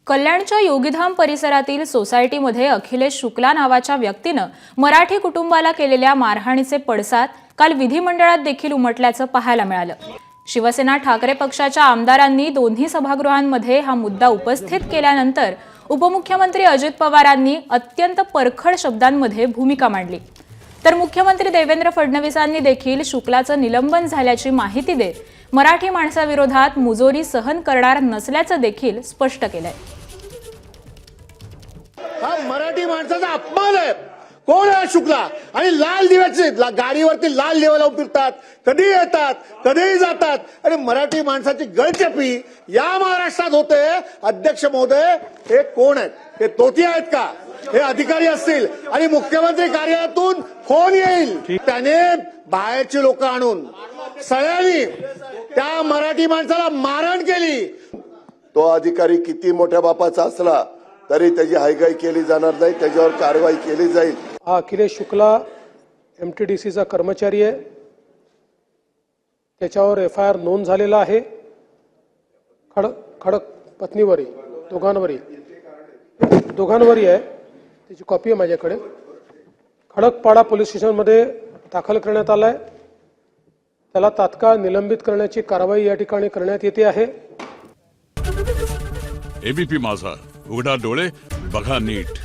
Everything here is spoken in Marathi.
कल्याणच्या योगीधाम परिसरातील सोसायटीमध्ये अखिलेश शुक्ला नावाच्या व्यक्तीनं मराठी कुटुंबाला केलेल्या मारहाणीचे पडसाद काल विधिमंडळात देखील उमटल्याचं पाहायला मिळालं। शिवसेना ठाकरे पक्षाच्या आमदारांनी दोन्ही सभागृहांमध्ये हा मुद्दा उपस्थित केल्यानंतर उपमुख्यमंत्री अजित पवारांनी अत्यंत परखड शब्दांमध्ये भूमिका मांडली। तर मुख्यमंत्री देवेंद्र फडणवीसांनी देखील शुक्लाचं निलंबन झाल्याची माहिती देत मराठी माणसाविरोधात मुजोरी सहन करणार नसल्याचं देखील स्पष्ट केलंय। हा मराठी माणसाचा अपमान आहे। कोण आहे शुक्ला? आणि लाल दिव्याचे गाडीवरती लाल दिवा लावून फिरतात, कधी येतात कधीही जातात। आणि मराठी माणसाची गळचेपी या महाराष्ट्रात होते। अध्यक्ष महोदय, हे कोण आहेत? हे तोती आहेत का? हे अधिकारी असतील? आणि मुख्यमंत्री कार्यालयातून फोन येईल, त्याने बाहेरची लोक आणून सगळ्यांनी त्या मराठी माणसाला मारहाण केली। तो अधिकारी किती मोठ्या बापाचा असला तरी त्याची हायगाई केली जाणार नाही, त्याच्यावर कारवाई केली जाईल। हा अखिलेश शुक्ला एमटीडीसीचा कर्मचारी आहे। त्याच्यावर एफआयआर नोंद झालेला आहे। खडक पत्नीवरी दोघांवरी आहे। त्याची कॉपी आहे माझ्याकडे। खडकपाडा पोलीस स्टेशनमध्ये दाखल करण्यात आलाय। त्याला तात्काळ निलंबित करण्याची कारवाई या ठिकाणी करण्यात येते आहे। एबीपी माझा, उघडा डोळे बघा नीट।